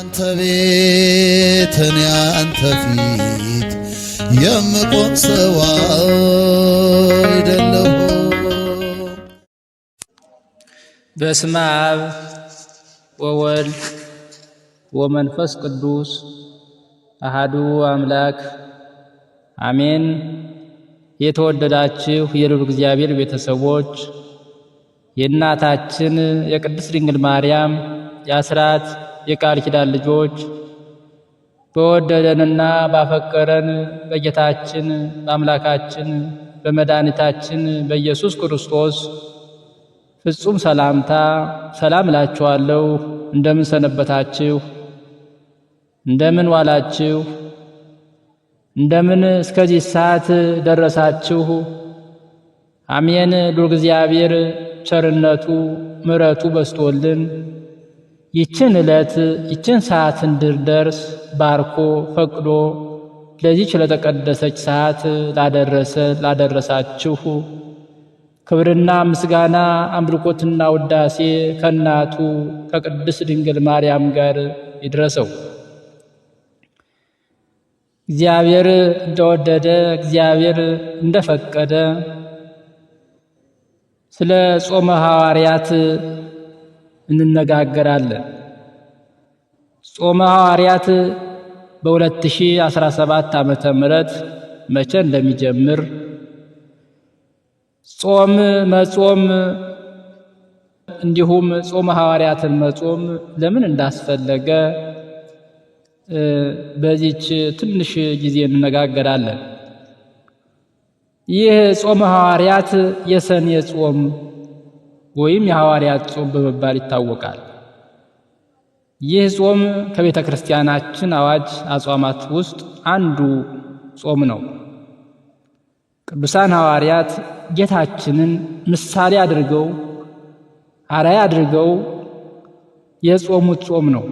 አንተ ቤት እኔ አንተ ፊት የምቆም ሰው አይደለሁ። በስመ አብ ወወልድ ወመንፈስ ቅዱስ አሃዱ አምላክ አሜን። የተወደዳችሁ የልዑል እግዚአብሔር ቤተሰቦች የእናታችን የቅድስት ድንግል ማርያም የአስራት የቃል ኪዳን ልጆች በወደደንና ባፈቀረን በጌታችን በአምላካችን በመድኃኒታችን በኢየሱስ ክርስቶስ ፍጹም ሰላምታ ሰላም እላችኋለሁ። እንደምን ሰነበታችሁ? እንደምን ዋላችሁ? እንደምን እስከዚህ ሰዓት ደረሳችሁ? አሜን። ልዑል እግዚአብሔር ቸርነቱ ምሕረቱ በስቶልን ይችን ዕለት ይችን ሰዓት እንድንደርስ ባርኮ ፈቅዶ ለዚች ለተቀደሰች ሰዓት ላደረሳችሁ ክብርና ምስጋና አምልኮትና ውዳሴ ከእናቱ ከቅድስት ድንግል ማርያም ጋር ይድረሰው። እግዚአብሔር እንደወደደ እግዚአብሔር እንደፈቀደ ስለ ጾመ ሐዋርያት እንነጋገራለን። ጾመ ሐዋርያት በ2017 ዓመተ ምህረት መቼ እንደሚጀምር ጾም መጾም እንዲሁም ጾመ ሐዋርያትን መጾም ለምን እንዳስፈለገ በዚች ትንሽ ጊዜ እንነጋገራለን። ይህ ጾመ ሐዋርያት የሰኔ ጾም ወይም የሐዋርያት ጾም በመባል ይታወቃል። ይህ ጾም ከቤተ ክርስቲያናችን አዋጅ አጽዋማት ውስጥ አንዱ ጾም ነው። ቅዱሳን ሐዋርያት ጌታችንን ምሳሌ አድርገው አርአያ አድርገው የጾሙት ጾም ነው።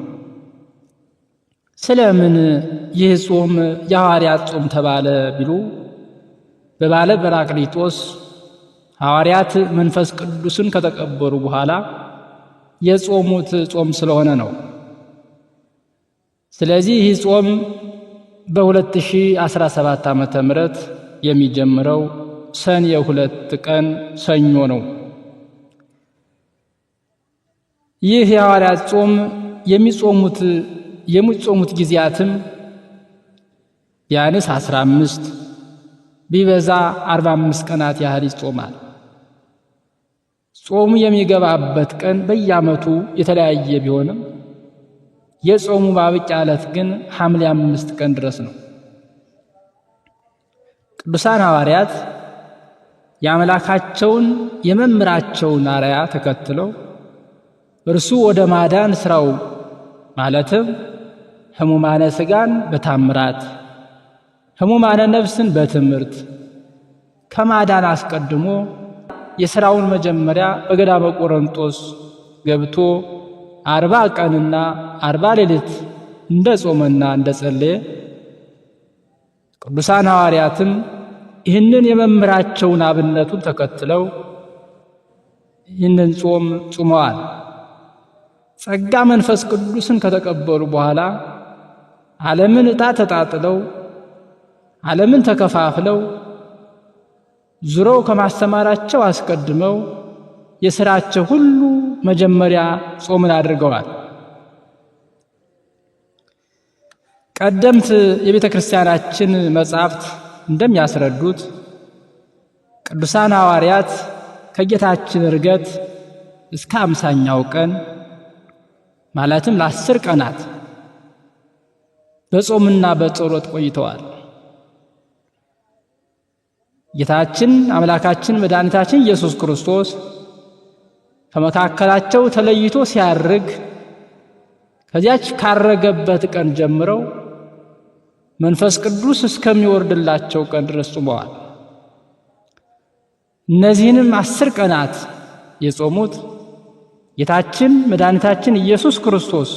ስለምን ይህ ጾም የሐዋርያት ጾም ተባለ ቢሉ በባለ በራቅሊጦስ ሐዋርያት መንፈስ ቅዱስን ከተቀበሉ በኋላ የጾሙት ጾም ስለሆነ ነው። ስለዚህ ይህ ጾም በ2017 ዓመተ ምህረት የሚጀምረው ሰኔ 2 ቀን ሰኞ ነው። ይህ የሐዋርያት ጾም የሚጾሙት ጊዜያትም ቢያንስ 15 ቢበዛ 45 ቀናት ያህል ይጾማል። ጾሙ የሚገባበት ቀን በየዓመቱ የተለያየ ቢሆንም የጾሙ ማብቂያ ዕለት ግን ሐምሌ 5 ቀን ድረስ ነው። ቅዱሳን ሐዋርያት የአምላካቸውን የመምህራቸውን አርአያ ተከትለው እርሱ ወደ ማዳን ሥራው ማለትም ሕሙማነ ሥጋን በታምራት ሕሙማነ ነፍስን በትምህርት ከማዳን አስቀድሞ የሥራውን መጀመሪያ በገዳመ ቆሮንጦስ ገብቶ 40 ቀንና 40 ሌሊት እንደ ጾመና እንደ ጸለየ ቅዱሳን ሐዋርያትም ይህንን የመምህራቸውን አብነቱን ተከትለው ይህንን ጾም ጾመዋል። ጸጋ መንፈስ ቅዱስን ከተቀበሉ በኋላ ዓለምን ዕጣ ተጣጥለው ዓለምን ተከፋፍለው ዙረው ከማስተማራቸው አስቀድመው የሥራቸው ሁሉ መጀመሪያ ጾምን አድርገዋል። ቀደምት የቤተ ክርስቲያናችን መጻሕፍት እንደሚያስረዱት ቅዱሳን ሐዋርያት ከጌታችን ዕርገት እስከ 50ኛው ቀን ማለትም ለ10 ቀናት በጾምና በጸሎት ቆይተዋል። ጌታችን አምላካችን መድኃኒታችን ኢየሱስ ክርስቶስ ከመካከላቸው ተለይቶ ሲያርግ ከዚያች ካረገበት ቀን ጀምረው መንፈስ ቅዱስ እስከሚወርድላቸው ቀን ድረስ ጾመዋል። እነዚህንም 10 ቀናት የጾሙት ጌታችን መድኃኒታችን ኢየሱስ ክርስቶስ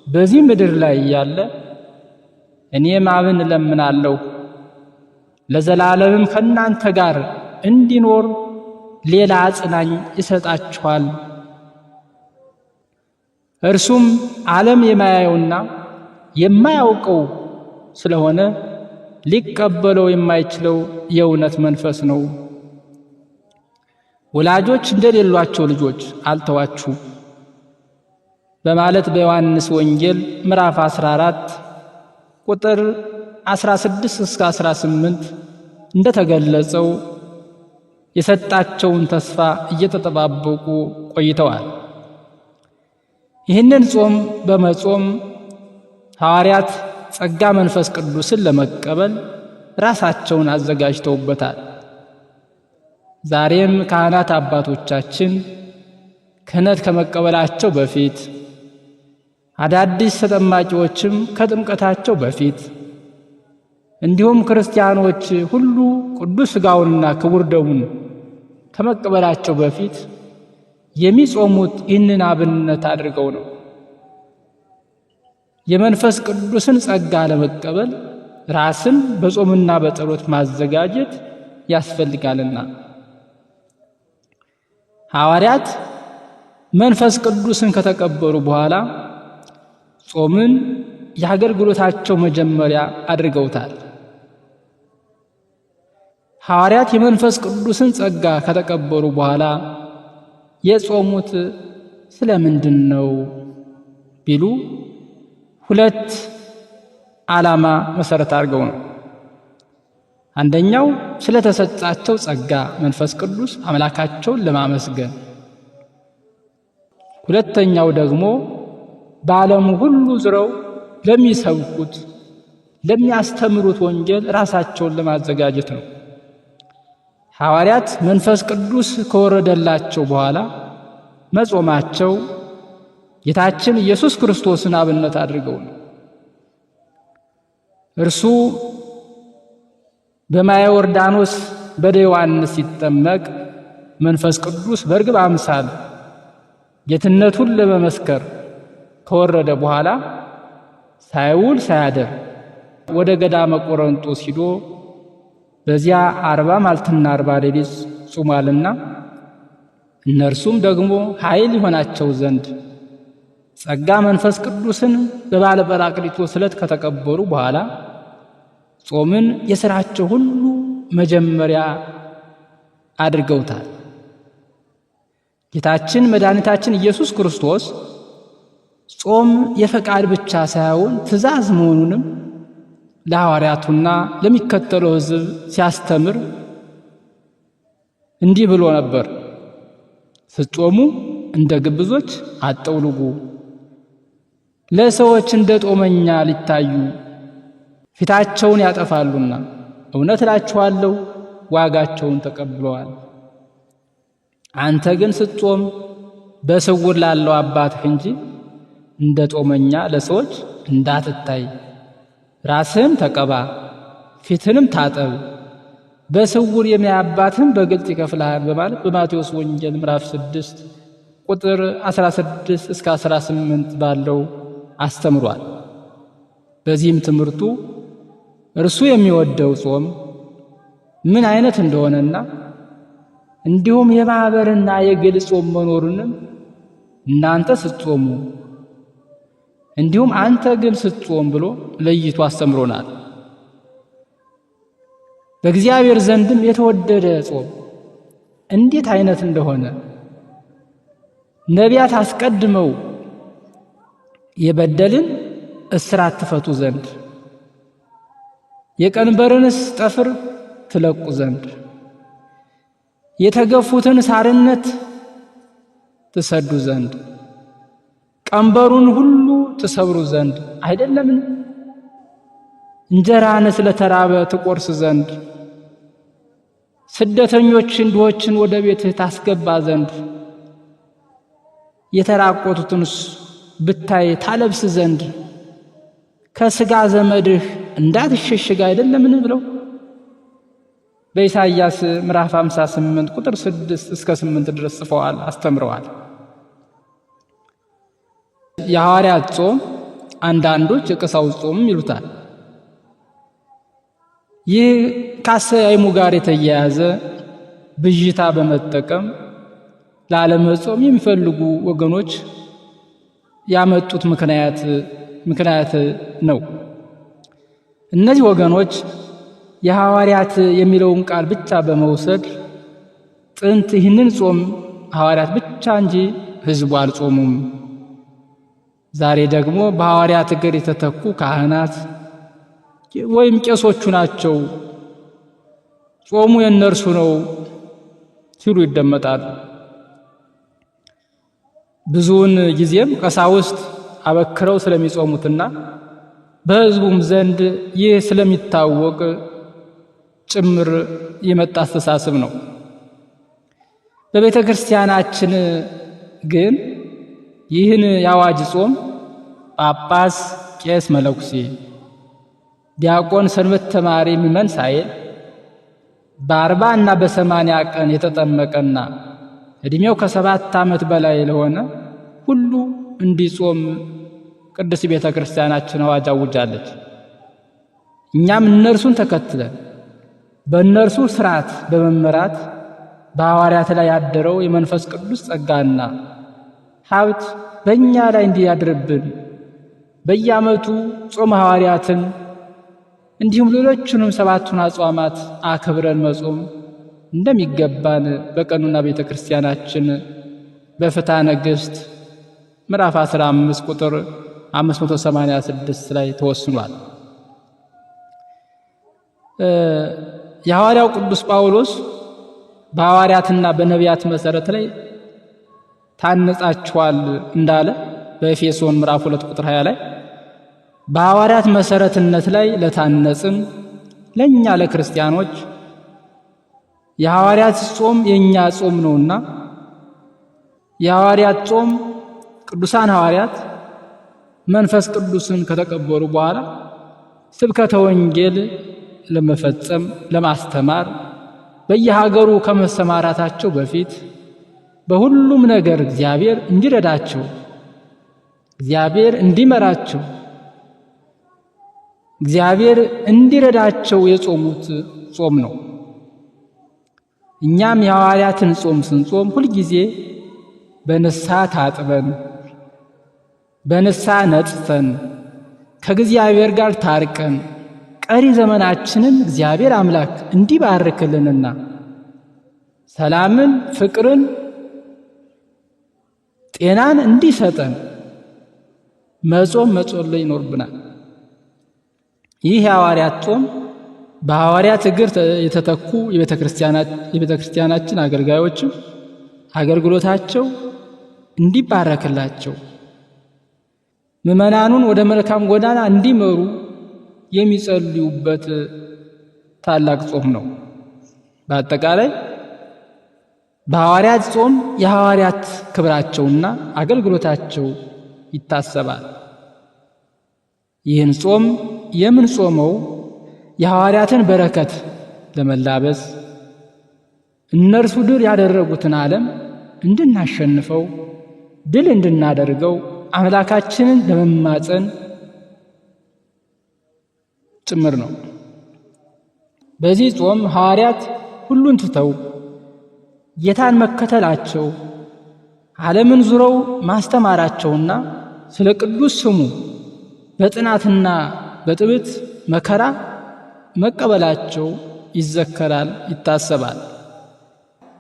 በዚህ ምድር ላይ እያለ እኔም አብን እለምናለሁ ለዘላለምም ከእናንተ ጋር እንዲኖር ሌላ አጽናኝ ይሰጣችኋል እርሱም ዓለም የማያየውና የማያውቀው ስለሆነ ሊቀበለው የማይችለው የእውነት መንፈስ ነው። ወላጆች እንደሌሏቸው ልጆች አልተዋችሁም በማለት በዮሐንስ ወንጌል ምዕራፍ 14 ቁጥር 16 እስከ 18 እንደተገለጸው የሰጣቸውን ተስፋ እየተጠባበቁ ቆይተዋል። ይህንን ጾም በመጾም ሐዋርያት ጸጋ መንፈስ ቅዱስን ለመቀበል ራሳቸውን አዘጋጅተውበታል። ዛሬም ካህናት አባቶቻችን ክህነት ከመቀበላቸው በፊት አዳዲስ ተጠማቂዎችም ከጥምቀታቸው በፊት እንዲሁም ክርስቲያኖች ሁሉ ቅዱስ ሥጋውንና ክቡር ደሙን ከመቀበላቸው በፊት የሚጾሙት ይህንን አብነት አድርገው ነው። የመንፈስ ቅዱስን ጸጋ ለመቀበል ራስን በጾምና በጸሎት ማዘጋጀት ያስፈልጋልና። ሐዋርያት መንፈስ ቅዱስን ከተቀበሉ በኋላ ጾምን የአገልግሎታቸው መጀመሪያ አድርገውታል። ሐዋርያት የመንፈስ ቅዱስን ጸጋ ከተቀበሉ በኋላ የጾሙት ስለምንድን ነው ቢሉ ሁለት ዓላማ መሰረት አድርገው ነው። አንደኛው ስለተሰጣቸው ጸጋ መንፈስ ቅዱስ አምላካቸውን ለማመስገን፣ ሁለተኛው ደግሞ በዓለሙ ሁሉ ዙረው ለሚሰብኩት ለሚያስተምሩት ወንጌል ራሳቸውን ለማዘጋጀት ነው። ሐዋርያት መንፈስ ቅዱስ ከወረደላቸው በኋላ መጾማቸው ጌታችን ኢየሱስ ክርስቶስን አብነት አድርገው ነው። እርሱ በማየ ዮርዳኖስ በደ ዮሐንስ ሲጠመቅ መንፈስ ቅዱስ በርግብ አምሳል ጌትነቱን ለመመስከር ከወረደ በኋላ ሳይውል ሳያድር ወደ ገዳመ ቆሮንጦስ ሂዶ በዚያ 40 መዓልትና 40 ሌሊት ጾሟልና እነርሱም ደግሞ ኃይል ይሆናቸው ዘንድ ጸጋ መንፈስ ቅዱስን በባለ ጰራቅሊጦስ ዕለት ከተቀበሉ በኋላ ጾምን የሥራቸው ሁሉ መጀመሪያ አድርገውታል። ጌታችን መድኃኒታችን ኢየሱስ ክርስቶስ ጾም የፈቃድ ብቻ ሳይሆን ትእዛዝ መሆኑንም ለሐዋርያቱና ለሚከተለው ሕዝብ ሲያስተምር እንዲህ ብሎ ነበር። ስትጾሙ እንደ ግብዞች አትጠውልጉ፣ ለሰዎች እንደ ጦመኛ ሊታዩ ፊታቸውን ያጠፋሉና እውነት እላችኋለሁ ዋጋቸውን ተቀብለዋል። አንተ ግን ስትጾም በስውር ላለው አባትህ እንጂ እንደ ጦመኛ ለሰዎች እንዳትታይ ራስህን ተቀባ፣ ፊትንም ታጠብ፣ በስውር የሚያይ አባትህም በግልጥ ይከፍልሃል በማለት በማቴዎስ ወንጌል ምዕራፍ 6 ቁጥር 16 እስከ 18 ባለው አስተምሯል። በዚህም ትምህርቱ እርሱ የሚወደው ጾም ምን አይነት እንደሆነና እንዲሁም የማኅበርና የግል ጾም መኖሩንም እናንተ ስትጾሙ እንዲሁም አንተ ግን ስትጾም ብሎ ለይቶ አስተምሮናል። በእግዚአብሔር ዘንድም የተወደደ ጾም እንዴት አይነት እንደሆነ ነቢያት አስቀድመው የበደልን እስራት ትፈቱ ዘንድ የቀንበርንስ ጠፍር ትለቁ ዘንድ የተገፉትን ሳርነት ትሰዱ ዘንድ ቀንበሩን ሁሉ ትሰብሩ ዘንድ አይደለምን? እንጀራንስ ለተራበ ትቆርስ ዘንድ ስደተኞችን ድሆችን ወደ ቤትህ ታስገባ ዘንድ የተራቆቱትንስ ብታይ ታለብስ ዘንድ ከሥጋ ዘመድህ እንዳትሸሽግ አይደለምን? ብለው በኢሳይያስ ምዕራፍ 58 ቁጥር 6 እስከ 8 ድረስ ጽፈዋል፣ አስተምረዋል። የሐዋርያት ጾም አንዳንዶች የቀሳውስት ጾም ይሉታል። ይህ ከአሰያይሙ ጋር የተያያዘ ብዥታ በመጠቀም ላለመጾም የሚፈልጉ ወገኖች ያመጡት ምክንያት ነው። እነዚህ ወገኖች የሐዋርያት የሚለውን ቃል ብቻ በመውሰድ ጥንት ይህንን ጾም ሐዋርያት ብቻ እንጂ ሕዝቡ አልጾሙም። ዛሬ ደግሞ በሐዋርያት እግር የተተኩ ካህናት ወይም ቄሶቹ ናቸው ጾሙ የነርሱ ነው ሲሉ ይደመጣሉ። ብዙውን ጊዜም ቀሳውስት አበክረው ስለሚጾሙትና በሕዝቡም ዘንድ ይህ ስለሚታወቅ ጭምር የመጣ አስተሳሰብ ነው። በቤተ ክርስቲያናችን ግን ይህን የአዋጅ ጾም ጳጳስ፣ ቄስ፣ መነኩሴ፣ ዲያቆን፣ ሰንበት ተማሪ፣ ምእመን ሳይል በ40 እና በ80 ቀን የተጠመቀና ዕድሜው ከ7 ዓመት በላይ ለሆነ ሁሉ እንዲጾም ቅድስት ቤተ ክርስቲያናችን አዋጅ አውጃለች። እኛም እነርሱን ተከትለን በእነርሱ ሥርዓት በመመራት በሐዋርያት ላይ ያደረው የመንፈስ ቅዱስ ጸጋና ሀብት በእኛ ላይ እንዲያድርብን በየዓመቱ ጾመ ሐዋርያትን እንዲሁም ሌሎቹንም 7ቱን አጽዋማት አክብረን መጾም እንደሚገባን በቀኑና ቤተ ክርስቲያናችን በፍትሐ ነገሥት ምዕራፍ 15 ቁጥር 586 ላይ ተወስኗል። የሐዋርያው ቅዱስ ጳውሎስ በሐዋርያትና በነቢያት መሠረት ላይ ታነጻችኋል እንዳለ በኤፌሶን ምዕራፍ 2 ቁጥር 20 ላይ በሐዋርያት መሠረትነት ላይ ለታነጽን ለእኛ ለክርስቲያኖች የሐዋርያት ጾም የእኛ ጾም ነውና የሐዋርያት ጾም ቅዱሳን ሐዋርያት መንፈስ ቅዱስን ከተቀበሉ በኋላ ስብከተ ወንጌል ለመፈጸም ለማስተማር በየሀገሩ ከመሰማራታቸው በፊት በሁሉም ነገር እግዚአብሔር እንዲረዳቸው፣ እግዚአብሔር እንዲመራቸው፣ እግዚአብሔር እንዲረዳቸው የጾሙት ጾም ነው። እኛም የሐዋርያትን ጾም ስንጾም ሁልጊዜ በንስሐ ታጥበን በንስሐ ነጽተን ከእግዚአብሔር ጋር ታርቀን ቀሪ ዘመናችንን እግዚአብሔር አምላክ እንዲባርክልንና ሰላምን፣ ፍቅርን፣ ጤናን እንዲሰጠን መጾም መጸለይ ይኖርብናል። ይህ የሐዋርያት ጾም በሐዋርያት እግር የተተኩ የቤተ ክርስቲያናችን አገልጋዮችም አገልግሎታቸው እንዲባረክላቸው ምእመናኑን ወደ መልካም ጎዳና እንዲመሩ የሚጸልዩበት ታላቅ ጾም ነው። በአጠቃላይ በሐዋርያት ጾም የሐዋርያት ክብራቸውና አገልግሎታቸው ይታሰባል። ይህን ጾም የምንጾመው የሐዋርያትን በረከት ለመላበስ እነርሱ ድል ያደረጉትን ዓለም እንድናሸንፈው ድል እንድናደርገው አምላካችንን ለመማፀን ጭምር ነው። በዚህ ጾም ሐዋርያት ሁሉን ትተው ጌታን መከተላቸው ዓለምን ዙረው ማስተማራቸውና ስለ ቅዱስ ስሙ በጥናትና በጥብት መከራ መቀበላቸው ይዘከራል፣ ይታሰባል።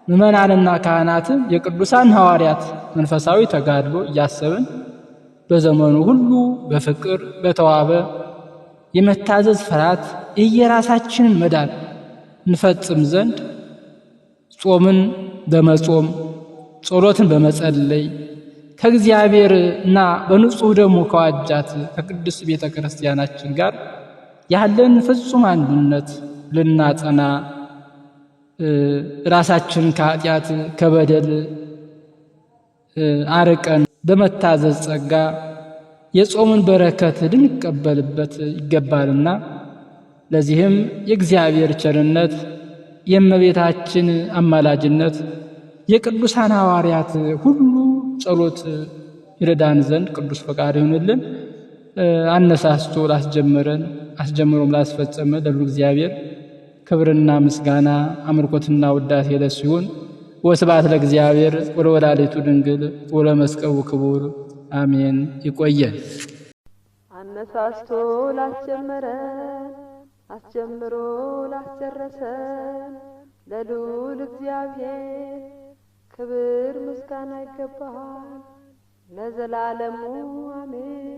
ምእመናንና ካህናትም የቅዱሳን ሐዋርያት መንፈሳዊ ተጋድሎ እያሰብን በዘመኑ ሁሉ በፍቅር በተዋበ የመታዘዝ ፍርሃት የየራሳችንን መዳን እንፈጽም ዘንድ ጾምን በመጾም ጸሎትን በመጸለይ ከእግዚአብሔርና በንጹሕ ደግሞ ከዋጃት ከቅድስት ቤተ ክርስቲያናችን ጋር ያለን ፍጹም አንድነት ልናጸና ራሳችንን ከኃጢአት ከበደል አርቀን በመታዘዝ ጸጋ የጾምን በረከት ልንቀበልበት ይገባልና ለዚህም የእግዚአብሔር ቸርነት የእመቤታችን አማላጅነት የቅዱሳን ሐዋርያት ሁሉ ጸሎት ይረዳን ዘንድ ቅዱስ ፈቃድ ይሁንልን። አነሳስቶ ላስጀመረን አስጀምሮም ላስፈጸመ ለሉ እግዚአብሔር ክብርና ምስጋና አምልኮትና ውዳሴ ለሱ ይሁን። ወስብሐት ለእግዚአብሔር ወለወላዲቱ ድንግል ወለመስቀሉ ክቡር አሜን። ይቆየን። አነሳስቶ ላስጀመረን አስጀምሮ ላስጨረሰን ለልዑል እግዚአብሔር ክብር ምስጋና ይገባል ለዘላለሙ አሜን።